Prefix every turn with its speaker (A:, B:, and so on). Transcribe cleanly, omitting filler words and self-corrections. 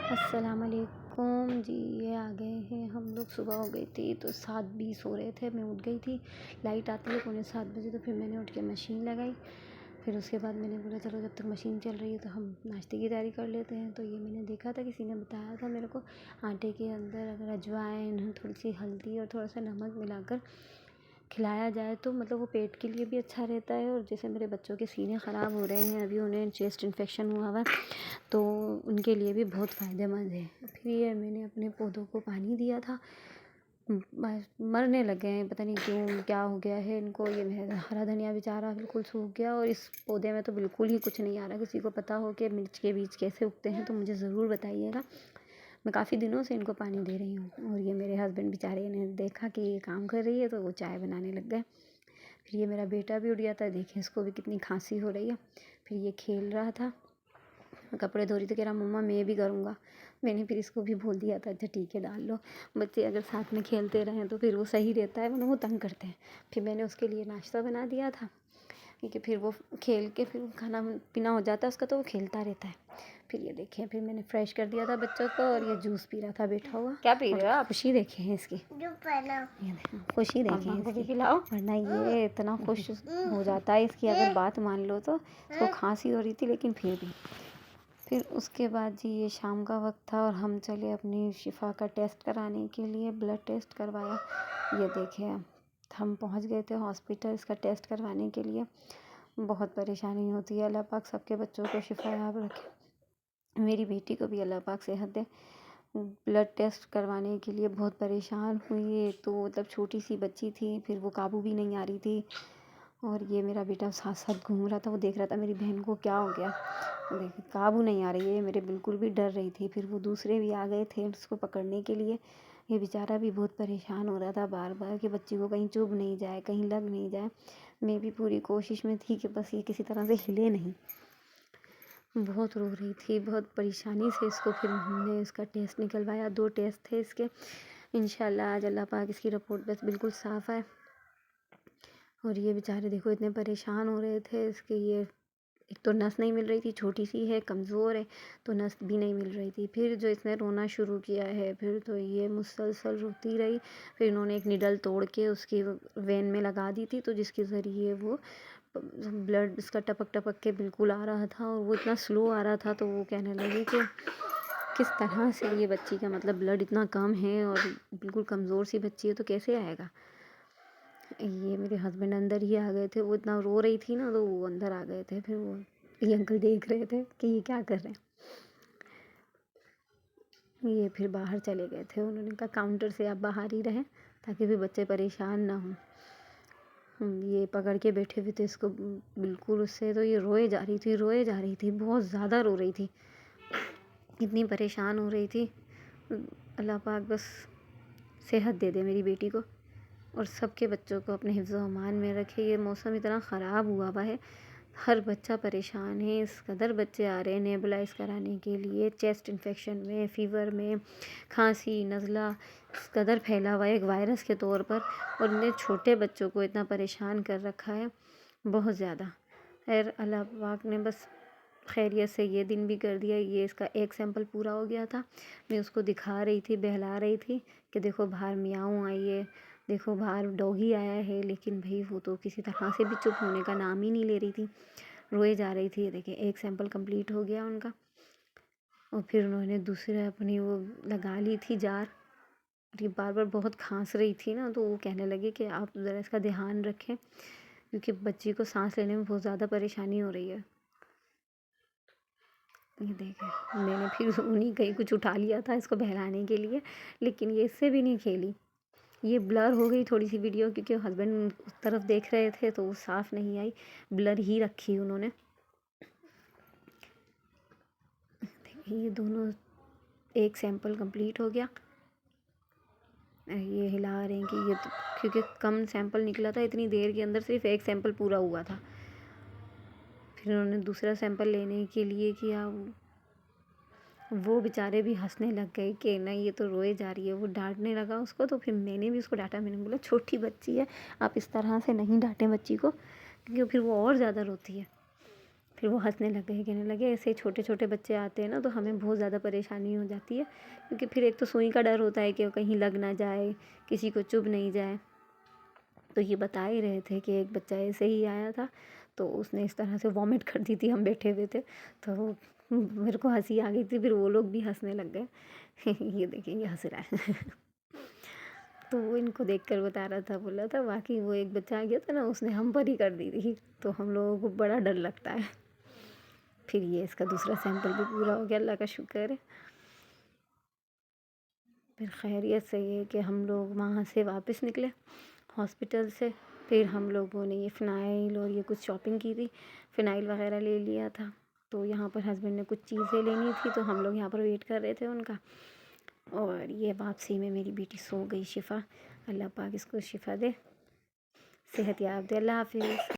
A: السلام علیکم جی، یہ آ گئے ہیں ہم لوگ۔ صبح ہو گئی تھی تو 7:20 ہو رہے تھے، میں اٹھ گئی تھی۔ لائٹ آتی ہے 6:45 تو پھر میں نے اٹھ کے مشین لگائی۔ پھر اس کے بعد میں نے بولا چلو جب تک مشین چل رہی ہے تو ہم ناشتے کی تیاری کر لیتے ہیں۔ تو یہ میں نے دیکھا تھا، کسی نے بتایا تھا میرے کو، آٹے کے اندر اگر اجوائن، تھوڑی سی ہلدی اور تھوڑا سا نمک ملا کر کھلایا جائے تو مطلب وہ پیٹ کے لیے بھی اچھا رہتا ہے۔ اور جیسے میرے بچوں کے سینے خراب ہو رہے ہیں، ابھی انہیں چیسٹ انفیکشن ہوا ہوا ہے، تو ان کے لیے بھی بہت فائدہ مند ہے۔ پھر یہ میں نے اپنے پودوں کو پانی دیا تھا، مرنے لگے ہیں، پتہ نہیں کیوں، کیا ہو گیا ہے ان کو۔ یہ میرا ہرا دھنیا بیچارہ بالکل سوکھ گیا، اور اس پودے میں تو بالکل ہی کچھ نہیں آ رہا۔ کسی کو پتہ ہو کہ مرچ کے بیج کیسے اگتے ہیں تو مجھے ضرور بتائیے گا۔ میں کافی دنوں سے ان کو پانی دے رہی ہوں، اور یہ میرے ہسبینڈ بیچارے نے دیکھا کہ یہ کام کر رہی ہے تو وہ چائے بنانے لگ گئے۔ پھر یہ میرا بیٹا بھی اٹھ گیا تھا، دیکھیں اس کو بھی کتنی کھانسی ہو رہی ہے۔ پھر یہ کھیل رہا تھا، کپڑے دھو رہی تو کہہ رہا مما میں بھی کروں گا۔ میں نے پھر اس کو بھی بول دیا تھا اچھا ٹھیک ہے ڈال لو۔ بچے اگر ساتھ میں کھیلتے رہیں تو پھر وہ صحیح رہتا ہے، ورنہ وہ تنگ کرتے ہیں۔ پھر میں نے اس کے لیے ناشتہ بنا دیا تھا، کیونکہ پھر وہ کھیل کے پھر کھانا پینا ہو جاتا ہے اس کا تو وہ کھیلتا رہتا ہے۔ پھر یہ دیکھیں، پھر میں نے فریش کر دیا تھا بچوں کو، اور یہ جوس پی رہا تھا بیٹھا ہوا۔
B: کیا پی رہے ہو آپ؟
A: خوشی دیکھیں اس کی، خوشی دیکھیں
B: کو
A: اس
B: بھی
A: کی،
B: کھلاؤ۔
A: ورنہ یہ اتنا خوش ہو جاتا ہے اس کی اگر بات مان لو تو۔ اس کو کھانسی ہو رہی تھی لیکن پھر بھی۔ پھر اس کے بعد جی یہ شام کا وقت تھا، اور ہم چلے اپنی شفا کا ٹیسٹ کرانے کے لیے، بلڈ ٹیسٹ کروایا۔ یہ دیکھیں ہم پہنچ گئے تھے ہاسپٹل اس کا ٹیسٹ کروانے کے لیے۔ بہت پریشانی ہوتی ہے، اللہ پاک سب کے بچوں کو شفا یاب رکھے، میری بیٹی کو بھی اللہ پاک صحت دے۔ بلڈ ٹیسٹ کروانے کے لیے بہت پریشان ہوئی، ایک تو مطلب چھوٹی سی بچی تھی، پھر وہ قابو بھی نہیں آ رہی تھی، اور یہ میرا بیٹا ساتھ ساتھ گھوم رہا تھا، وہ دیکھ رہا تھا میری بہن کو کیا ہو گیا، دیکھ قابو نہیں آ رہی ہے میرے، بالکل بھی ڈر رہی تھی۔ پھر وہ دوسرے بھی آ گئے تھے اس کو پکڑنے کے لیے۔ یہ بیچارہ بھی بہت پریشان ہو رہا تھا بار بار کہ بچی کو کہیں چبھ نہیں جائے، کہیں لگ نہیں جائے۔ میں بھی پوری کوشش میں تھی کہ بس یہ کسی طرح سے ہلے نہیں۔ بہت رو رہی تھی، بہت پریشانی سے اس کو پھر ہم نے اس کا ٹیسٹ نکلوایا۔ 2 ٹیسٹ تھے اس کے، انشاءاللہ آج اللہ پاک اس کی رپورٹ بس بالکل صاف ہے۔ اور یہ بیچارے دیکھو اتنے پریشان ہو رہے تھے اس کے، یہ ایک تو نس نہیں مل رہی تھی، چھوٹی سی ہے، کمزور ہے، تو نس بھی نہیں مل رہی تھی۔ پھر جو اس نے رونا شروع کیا ہے، پھر تو یہ مسلسل روتی رہی۔ پھر انہوں نے ایک نیڈل توڑ کے اس کی وین میں لگا دی تھی، تو جس کے ذریعے وہ بلڈ اس کا ٹپک ٹپک کے بالکل آ رہا تھا، اور وہ اتنا سلو آ رہا تھا تو وہ کہنے لگی کہ کس طرح سے یہ بچی کا مطلب بلڈ اتنا کم ہے اور بالکل کمزور سی بچی ہے تو کیسے آئے گا۔ یہ میرے ہسبینڈ اندر ہی آ گئے تھے، وہ اتنا رو رہی تھی نا تو وہ اندر آ گئے تھے۔ پھر وہ یہ انکل دیکھ رہے تھے کہ یہ کیا کر رہے ہیں۔ یہ پھر باہر چلے گئے تھے، انہوں نے کہا کاؤنٹر سے آپ باہر ہی رہیں تاکہ بھی بچے پریشان نہ ہوں۔ یہ پکڑ کے بیٹھے ہوئے تھے اس کو بالکل، اس سے تو یہ روئے جا رہی تھی، روئے جا رہی تھی، بہت زیادہ رو رہی تھی، اتنی پریشان ہو رہی تھی۔ اللہ پاک بس صحت دے دے میری بیٹی کو، اور سب کے بچوں کو اپنے حفظ و امان میں رکھے۔ یہ موسم اتنا خراب ہوا ہوا ہے، ہر بچہ پریشان ہے، اس قدر بچے آ رہے ہیں نیبولائز کرانے کے لیے، چیسٹ انفیکشن میں، فیور میں، کھانسی، نزلہ اس قدر پھیلا ہوا ہے ایک وائرس کے طور پر، اور انہیں چھوٹے بچوں کو اتنا پریشان کر رکھا ہے بہت زیادہ۔ خیر اللہ پاک نے بس خیریت سے یہ دن بھی کر دیا۔ یہ اس کا ایک سیمپل پورا ہو گیا تھا، میں اس کو دکھا رہی تھی، بہلا رہی تھی کہ دیکھو باہر میاؤں آئی ہے، دیکھو باہر ڈوگی آیا ہے، لیکن بھئی وہ تو کسی طرح سے بھی چپ ہونے کا نام ہی نہیں لے رہی تھی، روئے جا رہی تھی۔ دیکھیں ایک سیمپل کمپلیٹ ہو گیا ان کا، اور پھر انہوں نے دوسرے اپنی وہ لگا لی تھی جار، اور یہ بار بار بہت کھانس رہی تھی نا تو وہ کہنے لگے کہ آپ ذرا اس کا دھیان رکھیں کیونکہ بچی کو سانس لینے میں بہت زیادہ پریشانی ہو رہی ہے۔ یہ دیکھیں میں نے پھر انہیں کہیں کچھ اٹھا لیا تھا اس کو بہلانے کے لیے، لیکن یہ اس سے بھی نہیں کھیلی۔ یہ بلر ہو گئی تھوڑی سی ویڈیو کیونکہ ہسبینڈ اس طرف دیکھ رہے تھے تو وہ صاف نہیں آئی، بلر ہی رکھی انہوں نے۔ یہ دونوں ایک سیمپل کمپلیٹ ہو گیا، یہ ہلا رہے ہیں کہ یہ تو کیونکہ کم سیمپل نکلا تھا، اتنی دیر کے اندر صرف ایک سیمپل پورا ہوا تھا۔ پھر انہوں نے دوسرا سیمپل لینے کے لیے کیا، وہ بیچارے بھی ہنسنے لگ گئے کہ نہیں یہ تو روئے جا رہی ہے، وہ ڈانٹنے لگا اس کو، تو پھر میں نے بھی اس کو ڈانٹا، میں نے بولا چھوٹی بچی ہے آپ اس طرح سے نہیں ڈانٹیں بچی کو کیونکہ پھر وہ اور زیادہ روتی ہے۔ پھر وہ ہنسنے لگے، کہنے لگے ایسے چھوٹے چھوٹے بچے آتے ہیں نا تو ہمیں بہت زیادہ پریشانی ہو جاتی ہے، کیونکہ پھر ایک تو سوئی کا ڈر ہوتا ہے کہ کہیں لگ نہ جائے، کسی کو چبھ نہیں جائے۔ تو یہ بتا ہی رہے تھے کہ ایک بچہ ایسے ہی آیا تھا تو اس نے اس طرح سے وامٹ کر دی تھی، ہم بیٹھے ہوئے تھے تو میرے کو ہنسی آ گئی تھی، پھر وہ لوگ بھی ہنسنے لگ گئے یہ دیکھیں یہ ہنس رہا ہے تو وہ ان کو دیکھ کر بتا رہا تھا، بولا تھا واقعی وہ ایک بچہ آ گیا تھا نا، اس نے ہم پر ہی کر دی تھی، تو ہم لوگوں کو بڑا ڈر لگتا ہے۔ پھر یہ اس کا دوسرا سیمپل بھی پورا ہو گیا، اللہ کا شکر ہے۔ پھر خیریت سے یہ کہ ہم لوگ وہاں سے واپس نکلے ہاسپٹل سے، پھر ہم لوگوں نے یہ فنائل اور یہ کچھ شاپنگ کی تھی، فنائل وغیرہ لے لیا تھا، تو یہاں پر ہسبینڈ نے کچھ چیزیں لینی تھی تو ہم لوگ یہاں پر ویٹ کر رہے تھے ان کا۔ اور یہ واپسی میں میری بیٹی سو گئی، شفا، اللہ پاک اس کو شفا دے، صحت یاب دے، اللہ حافظ۔